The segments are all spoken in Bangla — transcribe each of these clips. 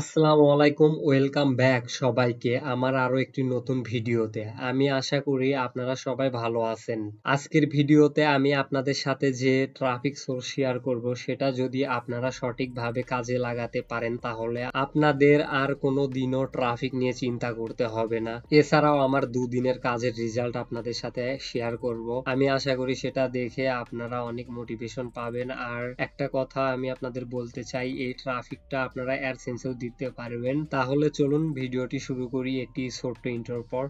আসসালামু আলাইকুম, ওয়েলকাম ব্যাক সবাইকে আমার আরো একটি নতুন ভিডিওতে। আমি আশা করি আপনারা সবাই ভালো আছেন। আজকের ভিডিওতে আমি আপনাদের সাথে যে ট্রাফিক সোর্স শেয়ার করব সেটা যদি আপনারা সঠিকভাবে কাজে লাগাতে পারেন তাহলে আপনাদের আর কোনো দিনও ট্রাফিক নিয়ে চিন্তা করতে হবে না। এছাড়াও আমার দুদিনের কাজের রেজাল্ট আপনাদের সাথে শেয়ার করব। আমি আশা করি সেটা দেখে আপনারা অনেক মোটিভেশন পাবেন। আর একটা কথা আমি আপনাদের বলতে চাই, এই ট্রাফিকটা আপনারা অ্যাডসেন্সেও দিতে পারবেন। তাহলে চলুন ভিডিওটি শুরু করি একটি ছোট্ট ইন্ট্রোর পর।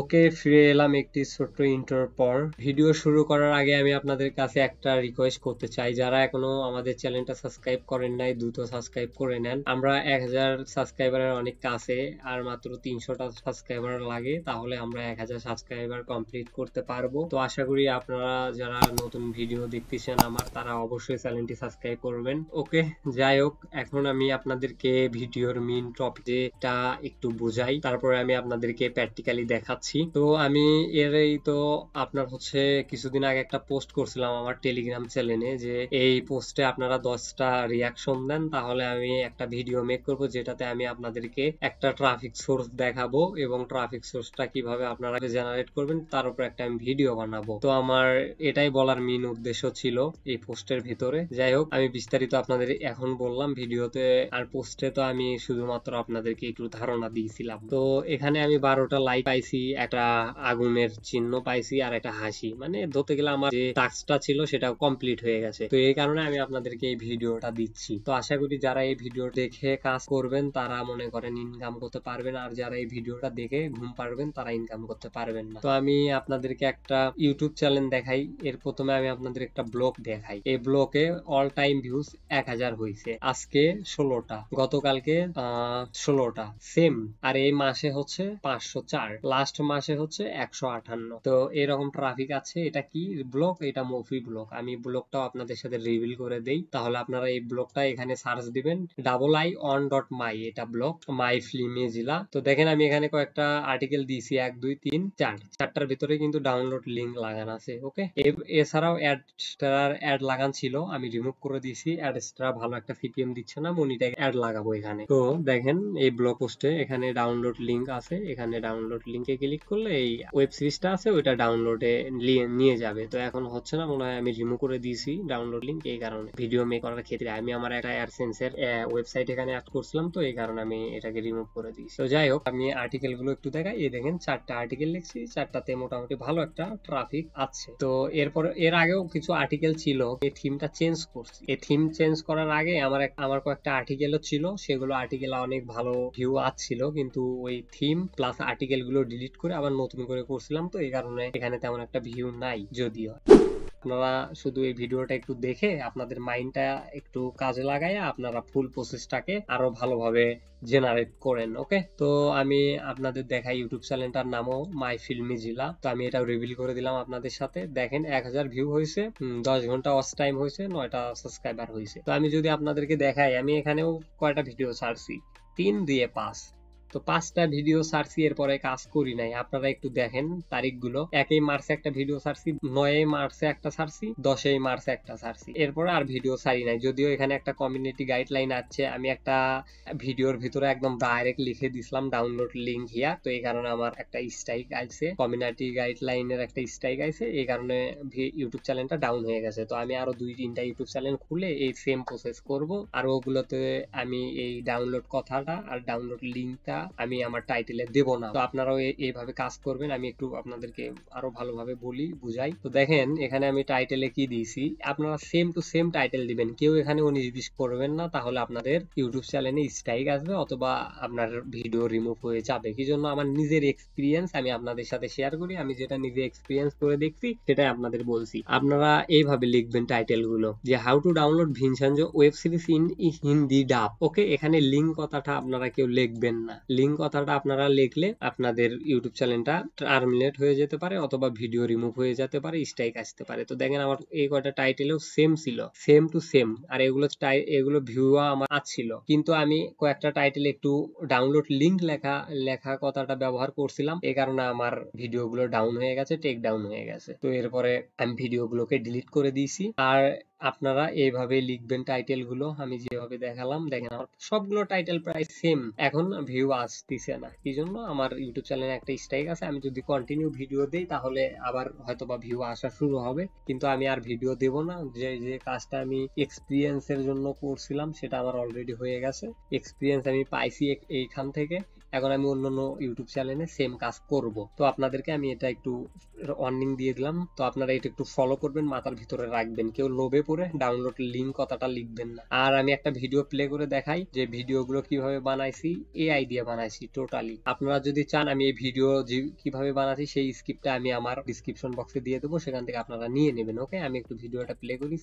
ওকে, ফিরে এলাম একটি ছোট্ট ইন্ট্রোর পর। ভিডিও শুরু করার আগে আমি আপনাদের কাছে একটা রিকোয়েস্ট করতে চাই, যারা এখনো আমাদের চ্যানেলটা সাবস্ক্রাইব করেন নাই দ্রুত সাবস্ক্রাইব করে নেন। আমরা 1000 সাবস্ক্রাইবারের অনেক কাছে, আর মাত্র 300টা সাবস্ক্রাইবার লাগে, তাহলে আমরা 1000 সাবস্ক্রাইবার কমপ্লিট করতে পারবো। তো আশা করি আপনারা যারা নতুন ভিডিও দেখতেছেন আমার, তারা অবশ্যই চ্যানেলটি সাবস্ক্রাইব করবেন। ওকে, যাই হোক, এখন আমি আপনাদেরকে ভিডিওর মেইন টপিকটা একটু বুঝাই, তারপরে আমি আপনাদেরকে প্র্যাকটিক্যালি দেখাচ্ছি। তো আমি এরই তো আপনার কিছুদিন আগে একটা পোস্ট করছিলাম আমার টেলিগ্রাম চ্যানেলে, যে এই পোস্টে আপনারা 10টা রিয়াকশন দেন তাহলে আমি একটা ভিডিও মেক করব, যেটাতে আমি আপনাদেরকে একটা ট্রাফিক সোর্স দেখাবো এবং ট্রাফিক সোর্সটা কিভাবে আপনারা জেনারেট করবেন তার উপর একটা আমি ভিডিও বানাবো। তো আমার এটাই বলার মেইন উদ্দেশ্য ছিল এই পোস্টের ভিতরে। যাই হোক, আমি বিস্তারিত আপনাদের এখন বললাম ভিডিওতে, আর পোস্টে তো আমি শুধুমাত্র আপনাদেরকে একটু ধারণা দিয়েছিলাম। তো এখানে আমি 12টা লাইক পাইছি, একটা আগুনের চিহ্ন পাইছি, আর একটা হাসি। মানে ধরতে গেলে আমার যে টাস্কটা ছিল সেটা কমপ্লিট হয়ে গেছে। তো এই কারণে আমি আপনাদেরকে এই ভিডিওটা দিচ্ছি। তো আশা করি যারা এই ভিডিও দেখে কাজ করবেন তারা মনে করেন ইনকাম করতে পারবেন, আর যারা এই ভিডিওটা দেখে ঘুম পারবেন তারা ইনকাম করতে পারবেন না। তো আমি আপনাদেরকে একটা ইউটিউব চ্যানেল দেখাই। এর প্রথমে আমি আপনাদের একটা ব্লগ দেখাই। এই ব্লগে অল টাইম ভিউজ 1000 হয়েছে, আজকে 16টা, গতকালকে 16টা সেম, আর এই মাসে 504, লাস্ট মাসে 158। তো এরকম ট্রাফিক আছে। এটা কি ব্লগ? এটা মফি ব্লগ। আমি ব্লগটাও আপনাদের সাথে রিভিল করে দেই, তাহলে আপনারা এই ব্লগটা এখানে সার্চ দিবেন ii.on.my, এটা ব্লগ মাই ফিল্মি জেলা। তো দেখেন আমি এখানে কয়েকটা আর্টিকেল দিয়েছি, 1 2 3 4, চারটার ভিতরে কিন্তু ডাউনলোড লিংক লাগানো আছে। ওকে, এছাড়াও অ্যাড লাগান ছিল, আমি রিমুভ করে দিয়েছি। অ্যাডস্টারা ভালো একটা সিপিএম দিচ্ছে না, মনিটাইজ অ্যাড লাগাবো এখানে। তো দেখেন এই ব্লগ পোস্টে এখানে ডাউনলোড লিংক আছে, এখানে ডাউনলোড লিংকে ক্লিক করলে এই ওয়েব সিরিজটা আছে ওইটা ডাউনলোডে নিয়ে যাবে। তো এখন হচ্ছে না, মনে হয় আমি রিমুভ করে দিয়েছি ডাউনলোড লিংক। এই কারণে ভিডিও মেক করার ক্ষেত্রে আমি আমার একটা অ্যাডসেন্সের ওয়েবসাইট এখানে অ্যাড করছিলাম, তো এই কারণে আমি এটাকে রিমুভ করে দিয়েছি। তো যাই হোক, আমি আর্টিকেল গুলো একটু দেখাই। এই দেখেন 4টা আর্টিকেল লিখছি, 4টাতে মোটামুটি ভালো একটা ট্রাফিক আছে। তো এর আগেও কিছু আর্টিকেল ছিল, এই থিমটা চেঞ্জ করছি। এই থিম চেঞ্জ করার আগে আমার কয়েকটা আর্টিকেলও ছিল, সেগুলো আর্টিকেল অনেক ভালো ভিউ আসছিল, কিন্তু ওই থিম প্লাস আর্টিকেল গুলো ডিলিট করে আবার নতুন করে করছিলাম। তো এই কারণে এখানে তেমন একটা ভিউ নাই। যদিও আপনারা শুধু এই ভিডিওটা একটু দেখে আপনাদের মাইন্ডটা একটু কাজে লাগাইয়া আপনারা ফুল প্রসেসটাকে আরো ভালোভাবে জেনারেট করেন। ওকে, তো আমি আপনাদের দেখাই ইউটিউব চ্যানেলটার নামও মাই ফিল্মি জেলা। তো আমি এটা রিভিল করে দিলাম আপনাদের সাথে। দেখেন 1000 ভিউ হয়েছে, 10 ঘন্টা ওয়াচ টাইম হয়েছে, 9টা সাবস্ক্রাইবার হয়েছে। তো আমি যদি আপনাদেরকে দেখাই, আমি এখানেও কয়টা ভিডিও ছাড়ছি, 3 দিয়ে 5। তো 5টা ভিডিও ছাড়ছি, এরপরে কাজ করি নাই। আপনারা একটু দেখেন তারিখগুলো, 1 মার্চে একটা ভিডিও ছাড়ছি, 9 মার্চে একটা ছাড়ছি, 10 মার্চে একটা ছাড়ছি, এরপরে আর ভিডিও ছাড়ি নাই। যদিও এখানে একটা কমিউনিটি গাইডলাইন আছে, আমি একটা ভিডিওর ভিতরে একদম ডাইরেক্ট লিখে দিছিলাম ডাউনলোড লিংক হিয়ার। তো এই কারণে আমার একটা স্ট্রাইক আইছে, কমিউনিটি গাইডলাইনের একটা স্ট্রাইক আইছে, এই কারণে ইউটিউব চ্যানেলটা ডাউন হয়ে গেছে। তো আমি আরো 2-3টা ইউটিউব চ্যানেল খুলে এই সেম প্রসেস করব, আর ওগুলোতে আমি এই ডাউনলোড কথাটা আর ডাউনলোড লিংকটা আমি আমার টাইটেলে দেব না। তো আপনারাও এইভাবে কাজ করবেন। আমি একটু আপনাদেরকে আরো ভালোভাবে বুঝাই। তো দেখেন এখানে আমি টাইটেলে কি দিয়েছি, আপনারা সেম টু সেম টাইটেল দিবেন, কেউ এখানে 19-20 করবেন না, তাহলে আপনাদের ইউটিউব চ্যানেলে স্ট্রাইক আসবে অথবা আপনার ভিডিও রিমুভ হয়ে যাবে। কি জন্য? আমার নিজের এক্সপিরিয়েন্স আমি আপনাদের সাথে শেয়ার করি, আমি যেটা নিজে এক্সপিরিয়েন্স করে দেখছি সেটাই আপনাদের বলছি। আপনারা এইভাবে লিখবেন টাইটেল গুলো, যে how to download Vincenzo web series in Hindi ডাব। ওকে, এখানে লিংক কথাটা আপনারা কেউ লিখবেন না, লিঙ্ক কথাটা আপনারা লিখলে আপনাদের ইউটিউব চ্যানেলটা টার্মিনেট হয়ে যেতে পারে অথবা ভিডিও রিমুভ হয়ে যেতে পারে, স্ট্রাইক আসতে পারে। তো দেখেন আমার এই কয়টা টাইটেলেও সেম ছিল, সেম টু সেম। আর এগুলো ভিউ আমার আসছিল, কিন্তু আমি কয়েকটা টাইটেল একটু ডাউনলোড লিঙ্ক লেখা কথাটা ব্যবহার করছিলাম, এই কারণে আমার ভিডিওগুলো ডাউন হয়ে গেছে, টেক ডাউন হয়ে গেছে। তো এরপরে আমি ভিডিওগুলোকে ডিলিট করে দিয়েছি। আর আপনারা এইভাবে লিখবেন টাইটেল গুলো, আমি যেভাবে দেখালাম। দেখেন আমার সবগুলো টাইটেল প্রায় সেম। এখন ভিউ আসতেছে না, কি জন্য? আমার ইউটিউব চ্যানেলে একটা স্ট্রাইক আছে। আমি যদি কন্টিনিউ ভিডিও দেই তাহলে আবার হয়তোবা ভিউ আসা শুরু হবে, কিন্তু আমি আর ভিডিও দেব না। যে কাজটা আমি এক্সপিরিয়েন্সের জন্য করছিলাম সেটা আমার অলরেডি হয়ে গেছে, এক্সপিরিয়েন্স আমি পাইছি এইখান থেকে। এখন আমি অন্যান্য ইউটিউব চ্যানেলে সেম কাজ করব। তো আপনাদেরকে আমি এটা একটু ওয়ার্নিং দিয়ে দিলাম। তো আপনারা এটা একটু ফলো করবেন, মাথার ভিতরে রাখবেন, কেউ লোভে পড়ে ডাউনলোড লিঙ্ক কথাটা লিখবেন না। আর আমি একটা ভিডিও প্লে করে দেখাই যে ভিডিওগুলো কিভাবে বানাইছি। এআই দিয়ে বানাইছি টোটালি। আপনারা যদি চান আমি এই ভিডিও কিভাবে বানাইছি সেই স্ক্রিপ্টটা আমি আমার ডিসক্রিপশন বক্সে দিয়ে দেবো, সেখান থেকে আপনারা নিয়ে নেবেন। ওকে, আমি একটু ভিডিওটা প্লে করি।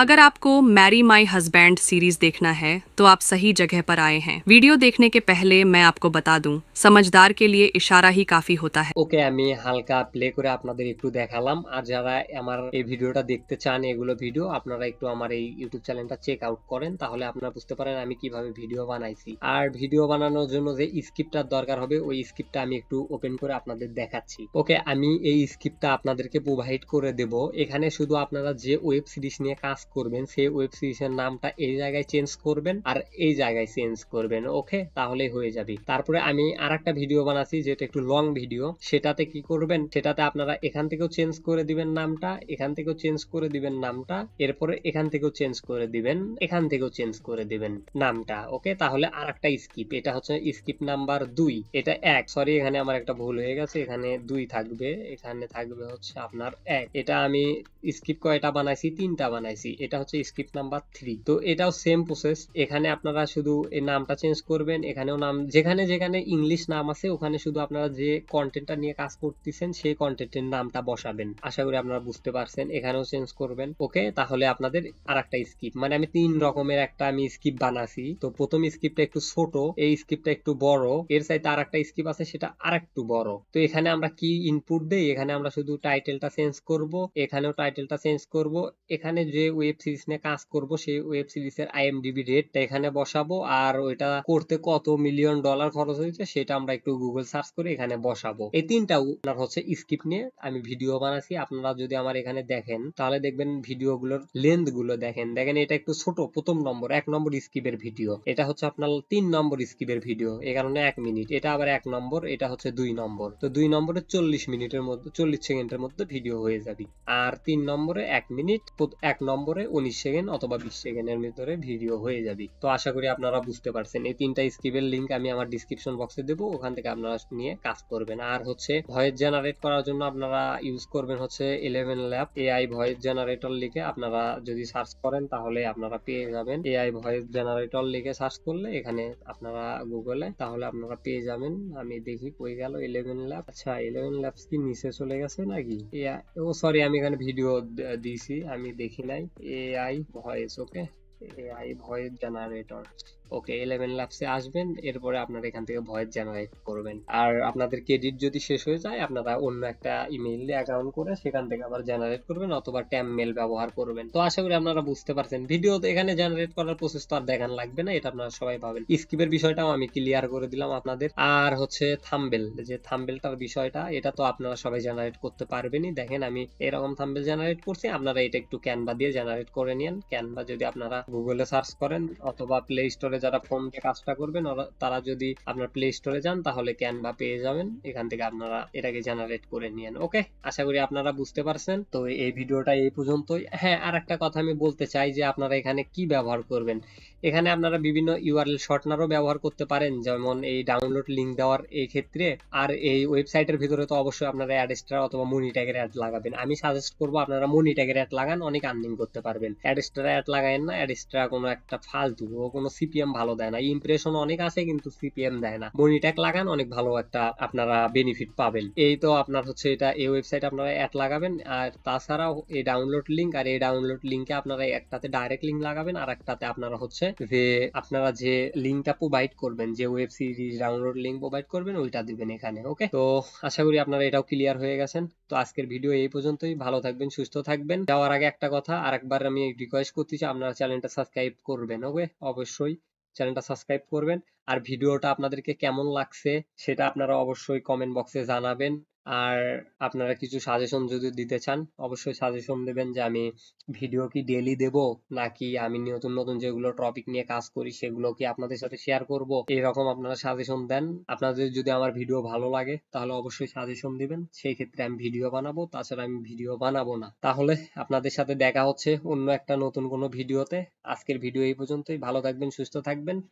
अगर आपको मैरी माई हस्बैंड सीरीज देखना है तो आप सही जगह पर आए हैं। वीडियो देखने के पहले मैं आपको बता दूं, समझदार के लिए इशारा ही काफी होता है। ওকে, আমি হালকা প্লে করে আপনাদের একটু দেখালাম। আর যারা আমার এই ভিডিওটা দেখতে চান, এগুলো ভিডিও আপনারা একটু আমার এই ইউটিউব চ্যানেলটা চেক আউট করেন, তাহলে আপনারা বুঝতে পারেন আমি কিভাবে ভিডিও বানাইছি। আর ভিডিও বানানোর জন্য যে স্ক্রিপ্টটার দরকার হবে ওই স্ক্রিপ্টটা আমি একটু ওপেন করে আপনাদের দেখাচ্ছি। ওকে, আমি এই স্ক্রিপ্টটা আপনাদেরকে প্রোভাইড করে দেব। এখানে শুধু আপনারা যে ওয়েব সিরিজ নিয়ে কাজ করবেন সেই ওয়েব সিরিজের নামটা এই জায়গায় চেঞ্জ করবেন আর এই জায়গায় চেঞ্জ করবেন। ওকে, তাহলেই হয়ে যাবে। তারপরে আমি আরেকটা ভিডিও বানাচ্ছি যেটা একটু লং ভিডিও, সেটাতে কি করবেন, সেটাতে আপনারা এখান থেকেও চেঞ্জ করে দিবেন নামটা, এখান থেকেও চেঞ্জ করে দিবেন নামটা, এরপরে এখান থেকেও চেঞ্জ করে দিবেন, এখান থেকেও চেঞ্জ করে দিবেন নামটা। ওকে, তাহলে আরেকটা স্কিপ, এটা হচ্ছে স্কিপ নাম্বার 2, এটা 1, সরি এখানে আমার একটা ভুল হয়ে গেছে, এখানে 2 থাকবে, এখানে থাকবে হচ্ছে আপনার 1। এটা আমি স্কিপ কয়টা বানাইছি? 3টা বানাইছি। এটা হচ্ছে স্কিপ নাম্বার 3। তো এটাও সেম প্রসেস। এখানে আপনারা শুধু এই নামটা চেঞ্জ করবেন, এখানেও নাম, যেখানে যেখানে ইংলিশ নাম আছে ওখানে শুধু আপনারা যে কন্টেন্টটা নিয়ে কাজ করতেছেন সেই কন্টেন্টের নামটা বসাবেন। আশা করি আপনারা বুঝতে পারছেন। এখানেও চেঞ্জ করবেন। ওকে, তাহলে আপনাদের আরেকটা স্কিপ, মানে আমি 3 রকমের একটা স্কিপ বানাছি। তো প্রথম স্কিপটা একটু ছোট, এই স্কিপটা একটু বড়, এর চাইতে আরেকটা স্কিপ আছে সেটা আরেকটু বড়। তো এখানে আমরা কি ইনপুট দেই? এখানে আমরা শুধু টাইটেলটা চেঞ্জ করব, এখানেও টাইটেলটা চেঞ্জ করব, এখানে যে ওয়েব সিরিজ নিয়ে কাজ করব সেই ওয়েব সিরিজের আইএমডিবি রেটটা এখানে বসাবো, আর ওইটা করতে কত মিলিয়ন ডলার খরচ হয়েছে সেটা আমরা একটু গুগল সার্চ করে এখানে বসাবো। এই 3টা আপনার হচ্ছে স্ক্রিপ্ট নিয়ে আমি ভিডিও বানাচ্ছি। আপনারা যদি আমার এখানে দেখেন তাহলে দেখবেন ভিডিওগুলোর লেন্থ গুলো দেখেন। এটা একটু ছোট, প্রথম নম্বর 1 নম্বর স্কিপের ভিডিও, এটা হচ্ছে আপনার 3 নম্বর স্কিপের ভিডিও, এই কারণে 1 মিনিট। এটা আবার 1 নম্বর, এটা হচ্ছে 2 নম্বর। তো 2 নম্বরে 40 মিনিটের মধ্যে, 40 সেকেন্ডের মধ্যে ভিডিও হয়ে যাবে। আর 3 নম্বরে 1 মিনিট, 1 নম্বরে 19 সেকেন্ড অথবা 20 সেকেন্ডের ভিতরে ভিডিও হয়ে যাবে। তো আশা করি আপনারা বুঝতে পারছেন। এই 3টা স্কিপের লিংক আমি আমার ডিসক্রিপশন বক্সে দেবো, ওখান থেকে আপনারা নিয়ে কাজ করবেন। আর হচ্ছে ভয়েস জেনারেট করার জন্য আপনারা ইউজ করবেন হচ্ছে 11 ল্যাব এআই ভয়েস জেনারেটর লিখে আপনারা যদি সার্চ করেন তাহলে আপনারা পেয়ে যাবেন। এআই ভয়েস জেনারেটর লিখে সার্চ করলে এখানে আপনারা গুগলে, তাহলে আপনারা পেয়ে যাবেন। আমি দেখি কই গেল 11 ল্যাব। আচ্ছা, 11 ল্যাবস কি নিচে চলে গেছে নাকি? ও সরি, আমি এখানে ভিডিও দিয়েছি, আমি দেখি নাই। এআই ভয়েস, ওকে, এআই ভয়েস জেনারেটর। ওকে, 11 ল্যাবসে আসবেন, এরপরে আপনারা এখান থেকে ভয়েস জেনারেট করবেন। আর আপনাদের ক্রেডিট যদি শেষ হয়ে যায় আপনারা অন্য একটা ইমেইল দিয়ে অ্যাকাউন্ট করে সেখান থেকে আবার জেনারেট করবেন অথবা ট্যাম মেল ব্যবহার করবেন। তো আশা করি আপনারা বুঝতে পারছেন। ভিডিও এখানে জেনারেট করার প্রসেস তো আর দেখান লাগবে না, এটা আপনারা সবাই পাবেন। স্কিপের বিষয়টাও আমি ক্লিয়ার করে দিলাম আপনাদের। আর হচ্ছে থাম্বনেল, যে থাম্বনেলটার বিষয়টা, এটা তো আপনারা সবাই জেনারেট করতে পারবেনই। দেখেন আমি এরকম থাম্বনেল জেনারেট করছি, আপনারা এটা একটু ক্যানভা দিয়ে জেনারেট করে নিন। ক্যানভা যদি আপনারা গুগলে সার্চ করেন অথবা প্লে স্টোরে যারা ফোন দিয়ে কাজটা করবেন তারা যদি আপনার প্লে স্টোরে যান তাহলে ক্যানভা পেয়ে যাবেন, এখান থেকে আপনারা এটাকে জেনারেট করে নিন। ওকে, আশা করি আপনারা বুঝতে পারছেন। তো এই ভিডিওটা এই পর্যন্তই। হ্যাঁ, আর একটা কথা আমি বলতে চাই যে আপনারা এখানে কি ব্যবহার করবেন। এখানে আপনারা বিভিন্ন ইউআরএল শর্টনারও ব্যবহার করতে পারেন, যেমন এই ডাউনলোড লিঙ্ক দেওয়ার এই ক্ষেত্রে। আর এই ওয়েবসাইটের ভিতরে তো অবশ্যই আপনারা অ্যাডস্টার অথবা মনি ট্যাগের অ্যাড লাগাবেন। আমি সাজেস্ট করবো আপনারা মনি ট্যাগের অ্যাড লাগান, অনেক আর্নিং করতে পারবেন। অ্যাডস্টার অ্যাড লাগায়েন না, অ্যাডস্টার কোনো একটা ফালতু, ও কোনো সিপিএম সিপিএম ভালো দেয় না, ইমপ্রেশন অনেক আছে কিন্তু সিপিএম দেয় না। মনিট্যাগ লাগান, অনেক ভালো একটা আপনারা বেনিফিট পাবেন। এই তো আপনার হচ্ছে এটা এই ওয়েবসাইট আপনারা অ্যাড লাগাবেন, আর তাছাড়াও এই ডাউনলোড লিঙ্ক আর এই ডাউনলোড লিঙ্কে আপনারা একটাতে ডাইরেক্ট লিঙ্ক লাগাবেন, আর একটাতে আপনারা হচ্ছে যে আপনারা যে লিঙ্কটা প্রোভাইড করবেন, যে web series download link provide করবেন ওইটা দিবেন এখানে। ওকে, তো আশা করি আপনারা এটাও ক্লিয়ার হয়ে গেছেন। তো আজকের ভিডিও এই পর্যন্তই। ভালো থাকবেন, সুস্থ থাকবেন। যাওয়ার আগে একটা কথা আরেকবার আমি রিকোয়েস্ট করতেছি, আপনারা চ্যানেলটা সাবস্ক্রাইব করবেন। ওকে, অবশ্যই চ্যানেলটা সাবস্ক্রাইব করবেন। আর ভিডিওটা আপনাদেরকে কেমন লাগছে সেটা আপনারা অবশ্যই কমেন্ট বক্সে জানাবেন। আর আপনারা কিছু সাজেশন যদি দিতে চান অবশ্যই সাজেশন দেবেন, যে আমি ভিডিও কি ডেইলি দেব, নাকি আমি নতুন নতুন যেগুলো টপিক নিয়ে কাজ করি সেগুলো কি আপনাদের সাথে শেয়ার করব, এরকম আপনারা সাজেশন দেন। আপনাদের যদি আমার ভিডিও ভালো লাগে তাহলে অবশ্যই সাজেশন দিবেন, সেই ক্ষেত্রে আমি ভিডিও বানাবো, তাছাড়া আমি ভিডিও বানাবো না। তাহলে আপনাদের সাথে দেখা হচ্ছে অন্য একটা নতুন কোনো ভিডিওতে। আজকের ভিডিও এই পর্যন্তই। ভালো থাকবেন, সুস্থ থাকবেন।